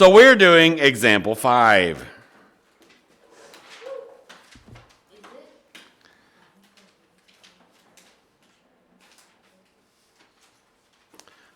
So we're doing example 5.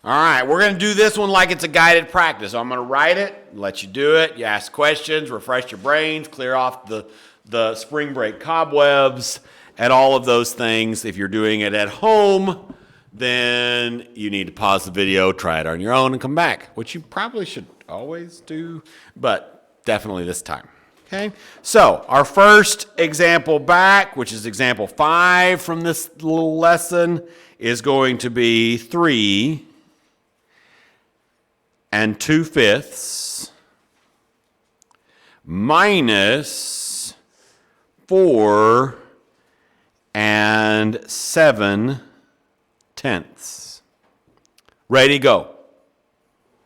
All right, we're going to do this one like it's a guided practice. So I'm going to write it, let you do it. You ask questions, refresh your brains, clear off the spring break cobwebs, and all of those things. If you're doing it at home, then you need to pause the video, try it on your own, and come back, which you probably should always do, but definitely this time. Okay, so our first example back, which is example 5 from this little lesson, is going to be 3 2/5 minus 4 7/10. Ready, go.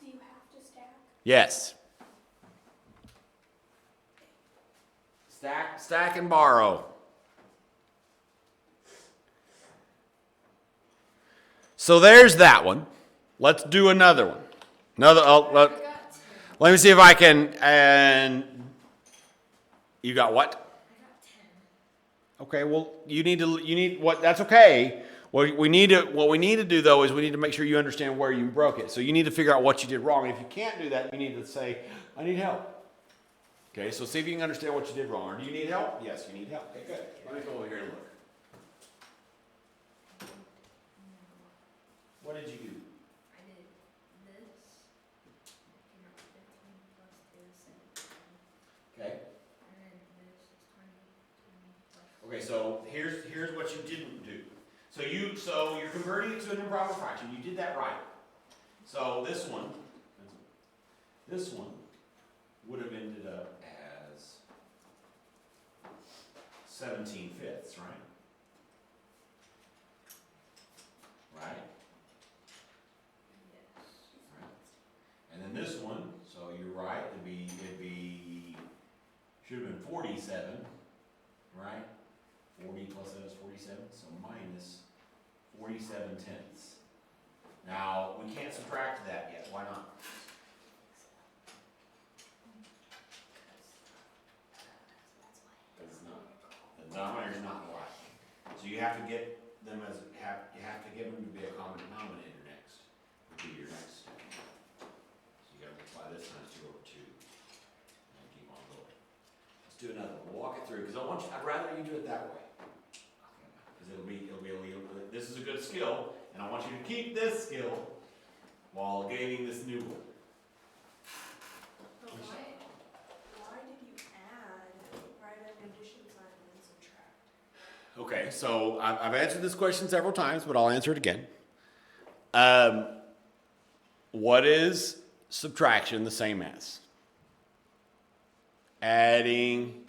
Do you have to stack? Yes. Stack and borrow. So there's that one. Let's do another one. Let me see if I can. And you got what? I got 10. Okay. Well, you need what? That's okay. What we need to do though is we need to make sure you understand where you broke it. So you need to figure out what you did wrong. And if you can't do that, you need to say, "I need help." Okay. So see if you can understand what you did wrong. Or do you need help? Yes, you need help. Okay, good. Let me go over here and look. What did you do? I did this. Came out 15 plus this and 10. Okay. And then this is 20 plus. Okay, so here's what you didn't do. So you're converting it to an improper fraction. You did that right. So this one would have ended up as 17/5, right? Right? Yes. Right. And then this one, so you're right, it'd be should have been 47, right? 40 plus that is 47, so minus 47/10. Now, we can't subtract that yet. Why not? Because it's not. The denominator's not right. So you have to get them you have to get them to be a common denominator next. Would be your next step. So you got to multiply this times 2 over 2. And keep on going. Let's do another one. We'll walk it through because I'd rather you do it that way. Because this is a good skill, and I want you to keep this skill while gaining this new one. But why did you write an addition sign and then subtract? Okay, so I've answered this question several times, but I'll answer it again. What is subtraction the same as? Adding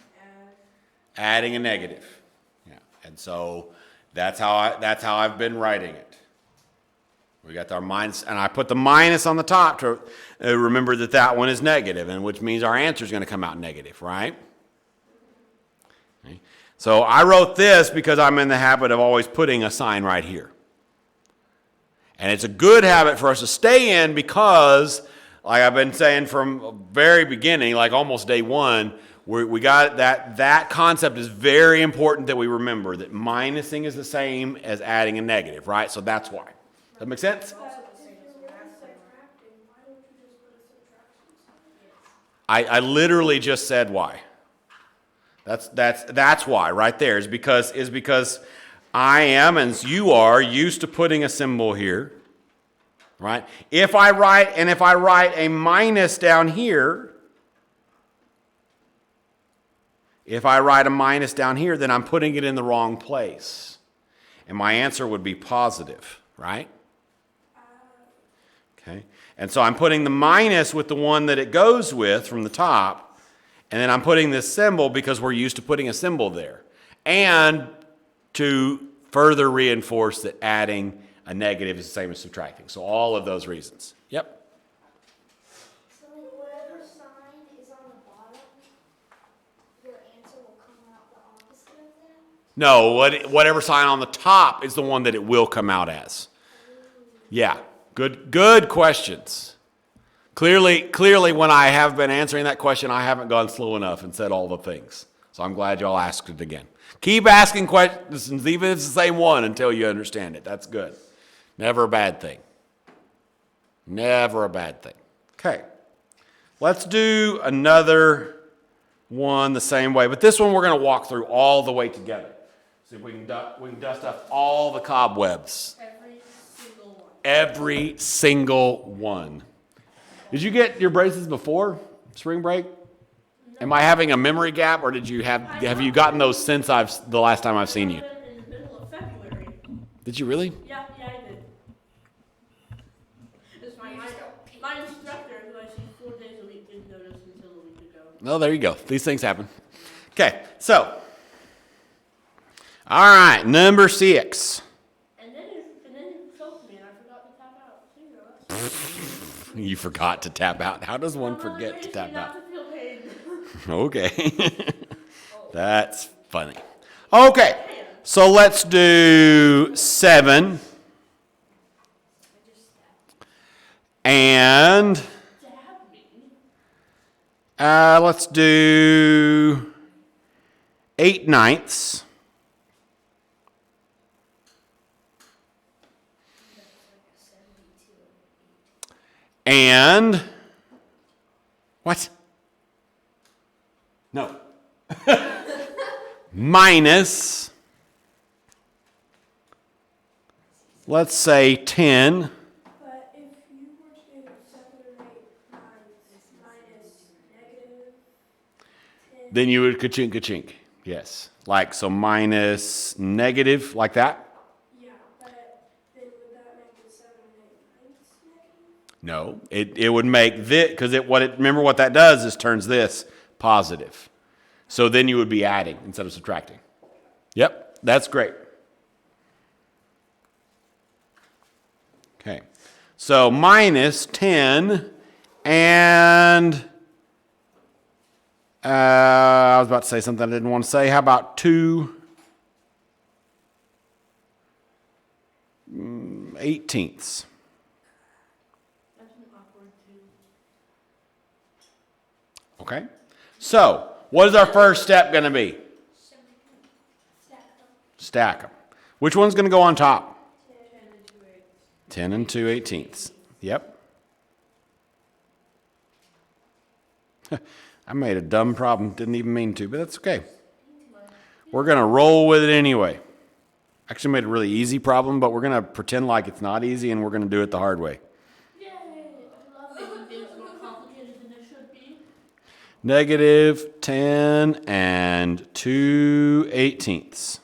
a negative. Yeah, and so that's how I've been writing it. We got our minus, and I put the minus on the top to remember that one is negative, and which means our answer is going to come out negative, right? Okay. So I wrote this because I'm in the habit of always putting a sign right here. And it's a good habit for us to stay in because, like I've been saying from the very beginning, like almost day one, we got that concept is very important that we remember that minusing is the same as adding a negative, right? So that's why. Does that make sense? I literally just said why. That's why right there is because I am and you are used to putting a symbol here, right? If I write a minus down here, then I'm putting it in the wrong place. And my answer would be positive, right? Okay. And so I'm putting the minus with the one that it goes with from the top, and then I'm putting this symbol because we're used to putting a symbol there. And to further reinforce that adding a negative is the same as subtracting. So all of those reasons. Yep. So whatever sign is on the bottom, your answer will come out the opposite of that? No, whatever sign on the top is the one that it will come out as. Yeah. Good questions. Clearly, when I have been answering that question, I haven't gone slow enough and said all the things. So I'm glad y'all asked it again. Keep asking questions, even if it's the same one, until you understand it. That's good. Never a bad thing. Never a bad thing. Okay. Let's do another one the same way. But this one we're going to walk through all the way together. See if we can dust off all the cobwebs. Every single one. Every single one. Did you get your braces before spring break? No. Am I having a memory gap, or have you gotten those since the last time I've seen you? I got them in the middle of February. Did you really? Yeah, I did. It's my instructor, who I see 4 days a week, didn't notice until a week ago. Oh, there you go. These things happen. Okay, so. All right, number 6. And then it choked me, and I forgot to tap out. So, you know, that's You forgot to tap out. How does one I'm forget to raised tap not out? to feel pain. Okay. That's funny. Okay, so let's do 7. And Dab me. let's do 8/9. And what? No. Minus, let's say 10. But if you were to do 7 or 8 minus negative 10. Then you would ka-chink, ka-chink. Yes. Like, so minus negative, like that? Yeah, but then would that make the 7 and 8 negative? No. It would make this, because remember what that does is turns this positive. So then you would be adding instead of subtracting. Yep, that's great. Okay. So minus 10 and I was about to say something I didn't want to say. How about 2/18? That's an awkward two. Okay. So, what is our first step going to be? Stack them. Which one's going to go on top? 10 and 2/18. Yep. I made a dumb problem. Didn't even mean to, but that's okay. We're going to roll with it anyway. Actually made a really easy problem, but we're going to pretend like it's not easy and we're going to do it the hard way. Yay! I love making things more complicated than they should be. Negative 10 and 2/18.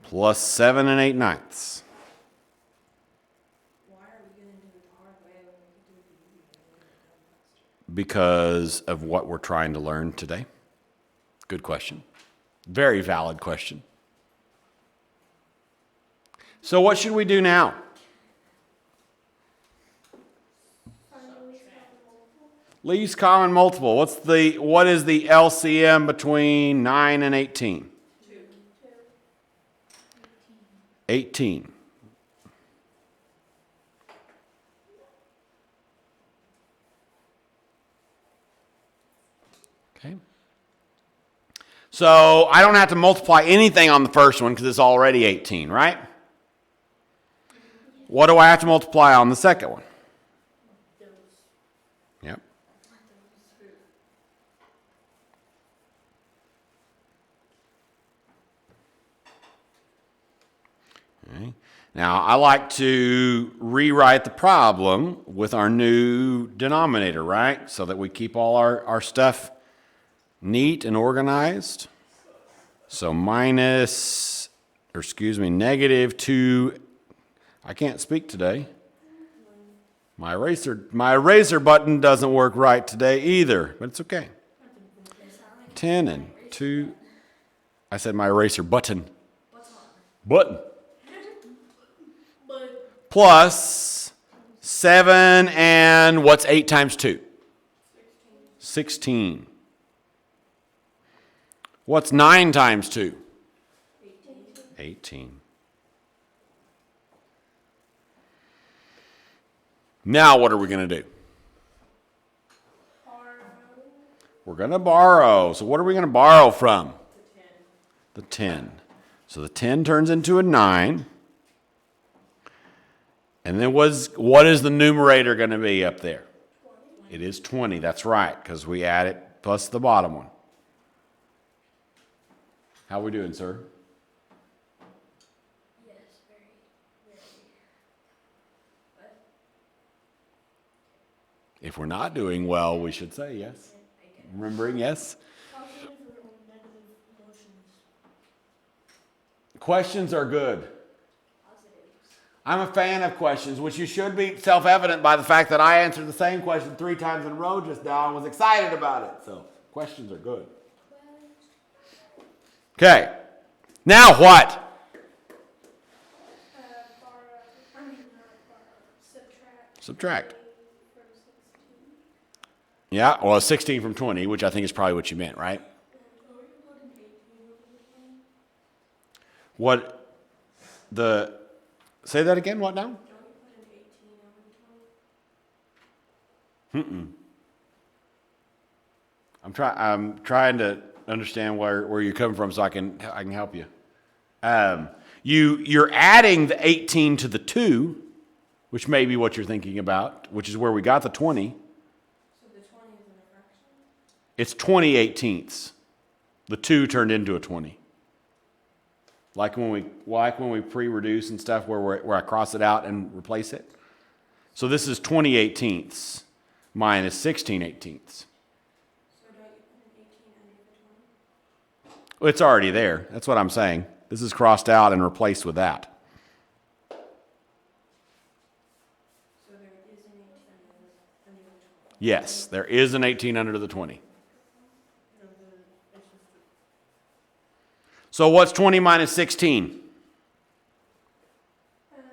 Plus 7 and 8/9. Why are we going to do it the hard way when we could do it the easy way? Because of what we're trying to learn today? Good question. Very valid question. So what should we do now? Least common multiple. What is the LCM between 9 and 18? 18. Okay. So I don't have to multiply anything on the first one because it's already 18, right? What do I have to multiply on the second one? Yep. Okay. Now, I like to rewrite the problem with our new denominator, right? So that we keep all our stuff neat and organized. So negative 2. I can't speak today. My eraser button doesn't work right today either, but it's okay. 10 and 2. I said my eraser button. Button. Plus 7 and what's 8 times 2? 16. What's 9 times 2? 18. Now what are we going to do? Borrow. We're going to borrow. So what are we going to borrow from? The 10. So the 10 turns into a 9. And then what is the numerator going to be up there? 20. It is 20. That's right, because we add it plus the bottom one. How we doing, sir? Yes, very. What? If we're not doing well, we should say yes. I get it. Remembering yes? Positive or negative emotions. Questions are good. Positives. I'm a fan of questions, which you should be self-evident by the fact that I answered the same question 3 times in a row just now and was excited about it. So questions are good. Okay. Now what? Subtract. From 16. Yeah, well, 16 from 20, which I think is probably what you meant, right? What say that again, what now? Don't you put an 18 over 20? I'm trying to understand where you're coming from so I can help you. You're adding the 18 to the 2, which may be what you're thinking about, which is where we got the 20. So the 20 is in a fraction? It's 20/18. The 2 turned into a 20. Like when we pre-reduce and stuff where I cross it out and replace it. So this is 20/18 minus 16/18. So don't you put an 18 under the 20? Well, it's already there. That's what I'm saying. This is crossed out and replaced with that. So there is an 18 under the 20. Yes, there is an 18 under the 20. No, it's just So what's 20 minus 16? 4.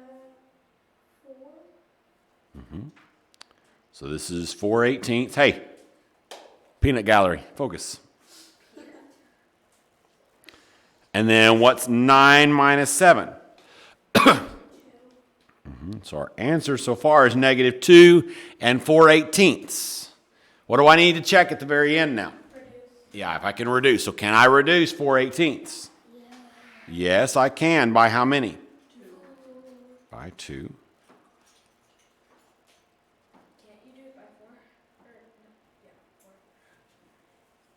So this is 4/18. Hey, peanut gallery, focus. And then what's 9 minus 7? So our answer so far is negative 2 and 4/18. What do I need to check at the very end now? Reduce. Yeah, if I can reduce. So can I reduce 4/18? Yes, I can. By how many? 2. By 2. Can't you do it by 4? Or, no.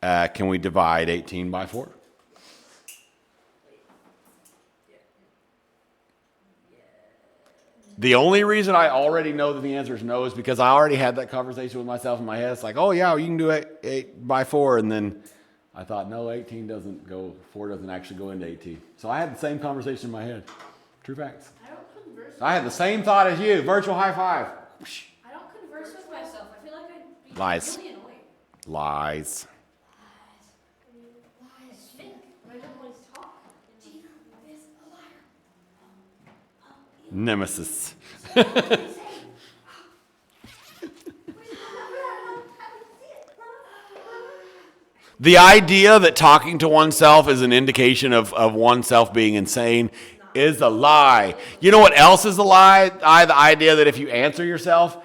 Yeah, 4. Can we divide 18 by 4? The only reason I already know that the answer is no is because I already had that conversation with myself in my head. It's like, oh yeah, you can do 8 by 4. And then I thought, no, 18 doesn't go, 4 doesn't actually go into 18. So I had the same conversation in my head. True facts. I don't converse. I had the same thought as you. Virtual high five. I don't converse with myself. I feel like I'd be Lies. really annoying. Lies. I don't always talk. Gina is a liar. Nemesis. The idea that talking to oneself is an indication of oneself being insane is a lie. You know what else is a lie? The idea that if you answer yourself,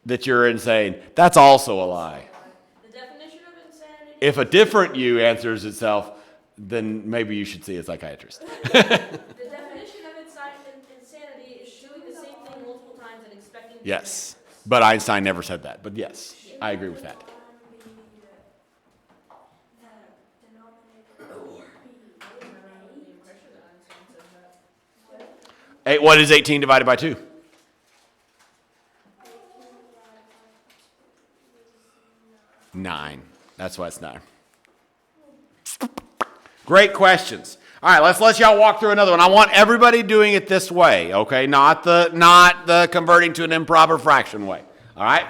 that you're insane. That's also a lie. The definition of insanity. If a different you answers itself, then maybe you should see a psychiatrist. The definition of insanity is doing the same thing multiple times and expecting. Yes. But Einstein never said that. But yes, I agree with that. Hey, what is 18 divided by 2? 9. That's why it's 9. Great questions. All right, let's let y'all walk through another one. I want everybody doing it this way, okay? Not the converting to an improper fraction way. All right?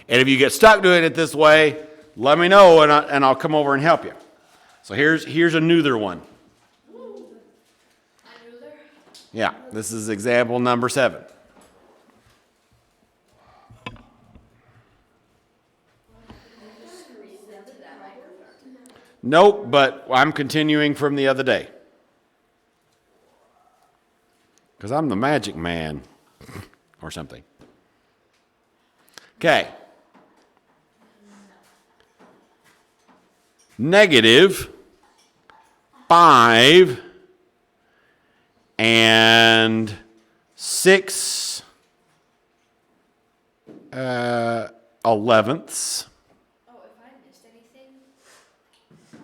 And if you get stuck doing it this way, let me know and I'll come over and help you. So here's a neither one. Yeah, this is example number 7. Nope, but I'm continuing from the other day. Because I'm the magic man or something. Okay. Negative 5 and 6 elevenths. Oh, if I missed anything,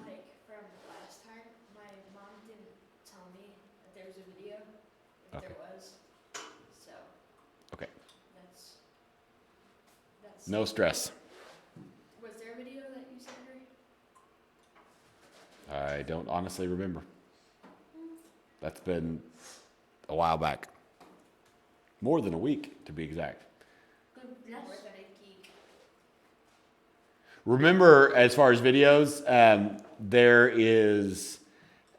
like from last time, my mom didn't tell me that there was a video. If Okay. there was, so Okay. that's. No stress. Was there a video that you sent her? I don't honestly remember. That's been a while back. More than a week, to be exact. Worth it, geek. Remember, as far as videos, there is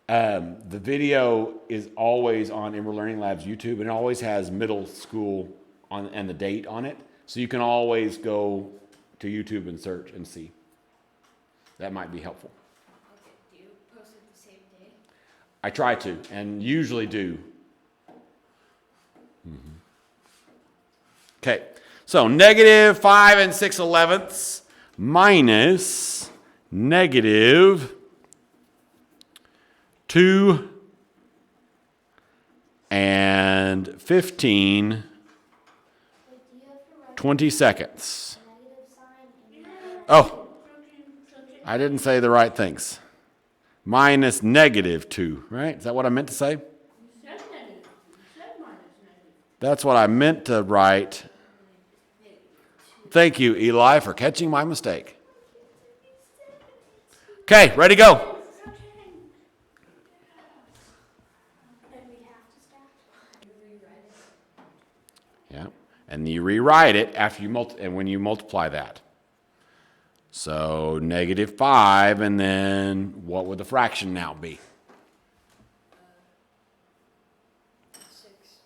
the video is always on Emerald Learning Lab's YouTube, and it always has middle school on and the date on it, so you can always go to YouTube and search and see. That might be helpful. Okay, do you post it the same day? I try to, and usually do. Okay, so negative 5 and 6 elevenths minus negative 2 and 15 Wait, do you have to write 20 seconds. a negative sign and Oh, I didn't say the right things. Minus negative 2, right? Is that what I meant to say? That's what I meant to write. Thank you, Eli, for catching my mistake. Okay, ready, go. and we have to stack? Yeah, and you rewrite it after you and when you multiply that. So negative 5, and then what would the fraction now be? 6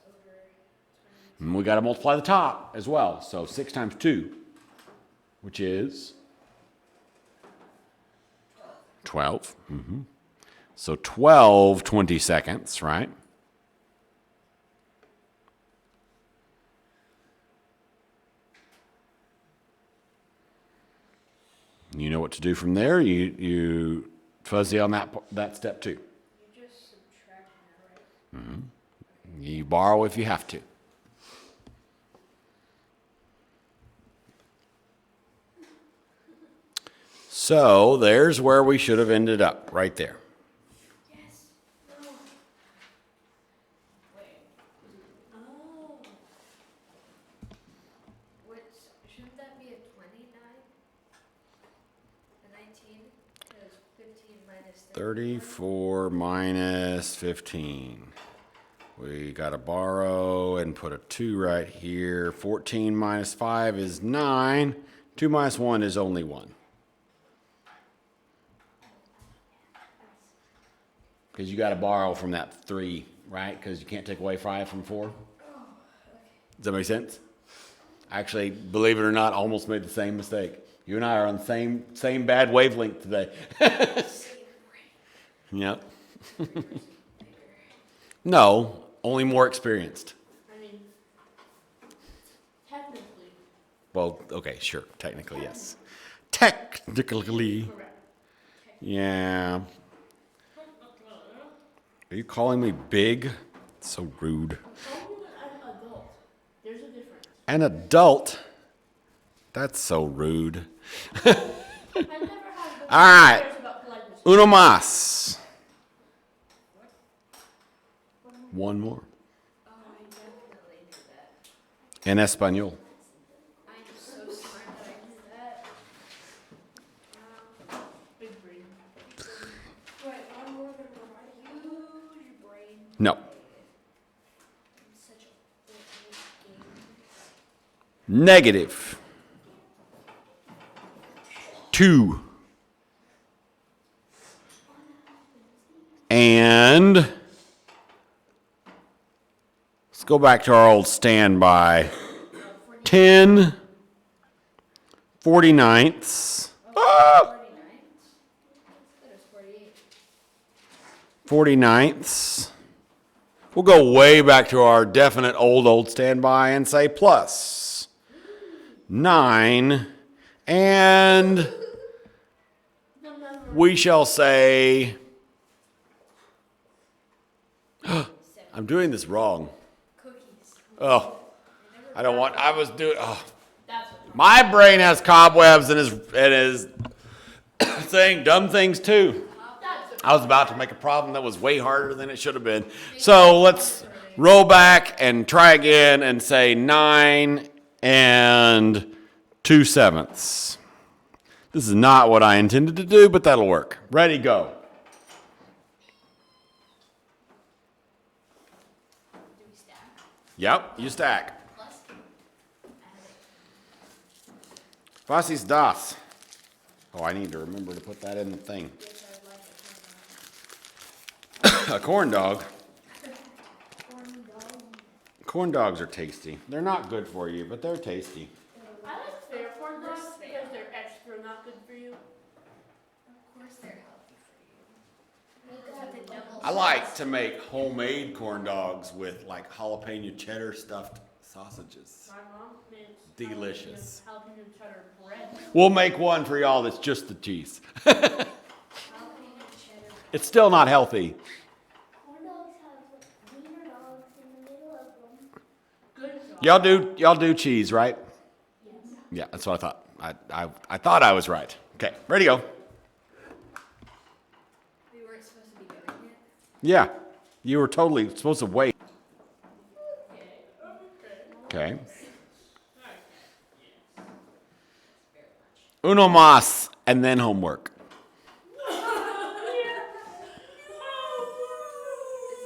over 20. And we got to multiply the top as well. So 6 times 2, which is 12. So 12 20-seconds, right? You know what to do from there. You fuzzy on that step too. You just subtract that, right? You borrow if you have to. So there's where we should have ended up, right there. Yes. No. Wait. Oh. Which, shouldn't that be a 29? A 19? Because 15 minus 34 minus 15. We got to borrow and put a 2 right here. 14 minus 5 is 9. 2 minus 1 is only 1. Because you got to borrow from that 3, right? Because you can't take away 5 from 4. Does that make sense? Actually, believe it or not, almost made the same mistake. You and I are on the same bad wavelength today. Yep. No, only more experienced. I mean, technically. Well, okay, sure. Technically, yes. Technically. Correct. Yeah. Are you calling me big? So rude. I'm an adult. There's a difference. An adult? That's so rude. I never had All right. cares about politeness. Uno más. One more. Oh, I definitely knew that. En español. I'm so smart that I knew that. Big brain. Wait, I'm more than right. Huge brain. No. I'm such a game. Negative 2 and let's go back to our old standby. 10 49ths. 49ths. We'll go way back to our definite old standby and say plus 9, and we shall say, I'm doing this wrong. Cookies. Oh, I don't want, I was doing, oh. That's what. My brain has cobwebs and is saying dumb things too. That's I was about to make a problem that was way harder than it should have been. So let's roll back and try again and say 9 and 2/7. This is not what I intended to do, but that'll work. Ready, go. Do we stack? Yep, you stack. Plus? Add Was ist das? Oh, I need to remember to put that in the thing. it. Yes, I'd like A corn dog. Corn dog. Corn dogs are tasty. They're not good for you, but they're tasty. I like fair corn dogs because they're extra not good for you. Of course they're healthy for you. With the double I like to make homemade corn dogs with like jalapeno cheddar stuffed sausages. My mom makes Delicious. jalapeno cheddar bread. We'll make one for y'all that's just the cheese. jalapeno cheddar. It's still not healthy. Corn dogs have wiener dogs in the middle of them. Good job. Y'all do cheese, right? Yes. Yeah, that's what I thought. I thought I was right. Okay, ready to go. We weren't supposed to be doing it. Yeah, you were totally supposed to wait. Okay. Uno más, and then homework. Is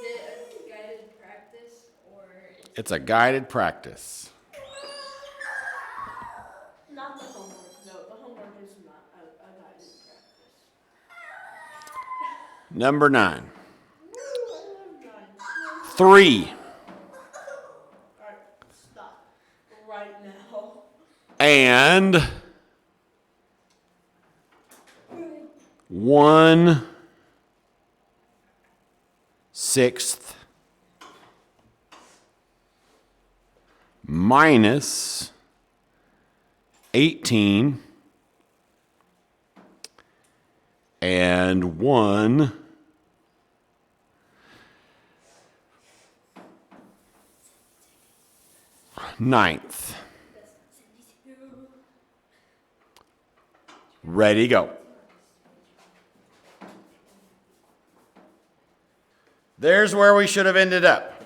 it a guided practice or is It's a guided practice. Not the homework. No, the homework is not a guided practice. Number 9. 3 Alright, stop. Right now. and 1/6 minus 18 and 1/9. Ready, go. There's where we should have ended up.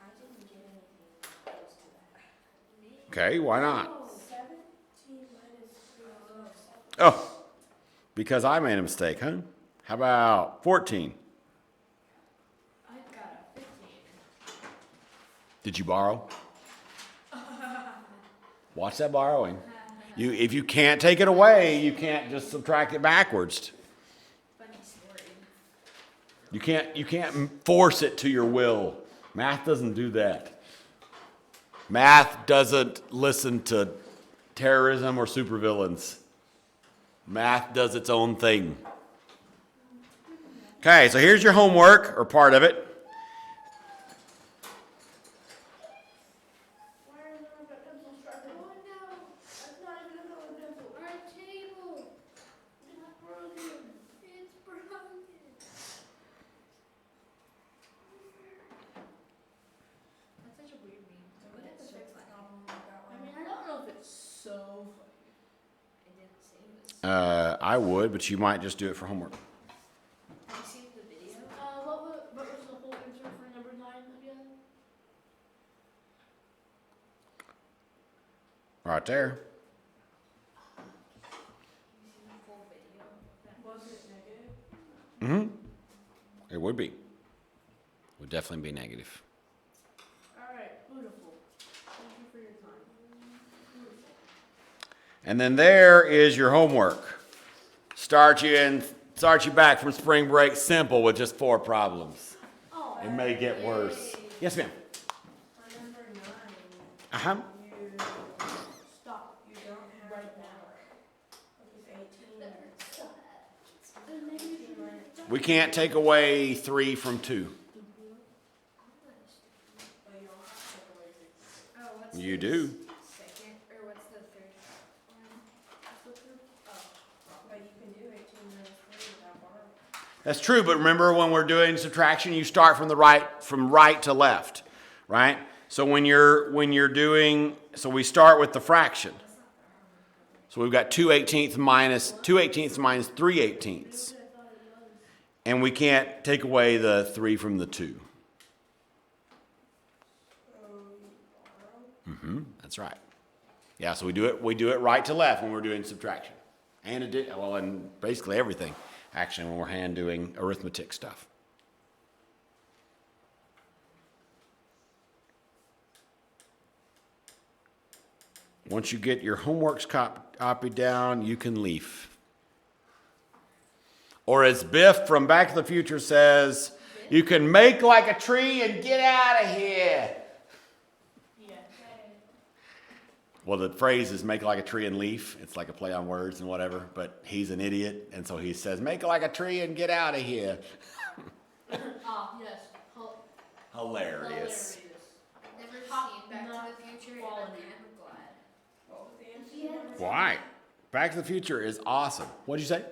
I didn't get anything close to that. Me? Okay, why not? 17 minus 3 Oh, because I made a mistake, huh? How about 14? I got a 15. Did you borrow? Watch that borrowing. If you can't take it away, you can't just subtract it backwards. Funny story. You can't force it to your will. Math doesn't do that. Math doesn't listen to terrorism or supervillains. Math does its own thing. Okay, so here's your homework, or part of it. Why are there a pencil sharpener? Oh no! That's not even a colored pencil. Our table! It's broken. It's broken! That's such a weird meme. But it's so funny. I mean, I don't know if it's so funny. I didn't say it was. I would, but you might just do it for homework. Have you seen the video? What was the whole answer for number 9 again? Right there. Have you seen the full video? Was it negative? It would be. It would definitely be negative. Alright, beautiful. Thank you for your time. Beautiful. And then there is your homework. Start you back from spring break simple with just 4 problems. Oh, It may get worse. Yes, ma'am. for number 9, Uh-huh. you stop. You don't have right now. It's 18. We can't take away 3 from 2. You do. Second, or what's the third one? But you can do 18 minus 3 without borrowing. That's true, but remember when we're doing subtraction, you start from right to left, right? So when you're doing, so we start with the fraction. So we've got 2/18 minus 3/18. And we can't take away the 3 from the 2. That's right. Yeah, so we do it right to left when we're doing subtraction. And and basically everything, actually, when we're hand doing arithmetic stuff. Once you get your homeworks copied down, you can leave. Or as Biff from Back to the Future says, you can make like a tree and get out of here. Yeah. Well, the phrase is make like a tree and leaf. It's like a play on words and whatever, but he's an idiot, and so he says, make like a tree and get out of here. Ah, yes. Hilarious. Never seen Top Back to notch the Future, and quality. I'm glad. What was the answer? Yeah. Why? Back to the Future is awesome. What'd you say?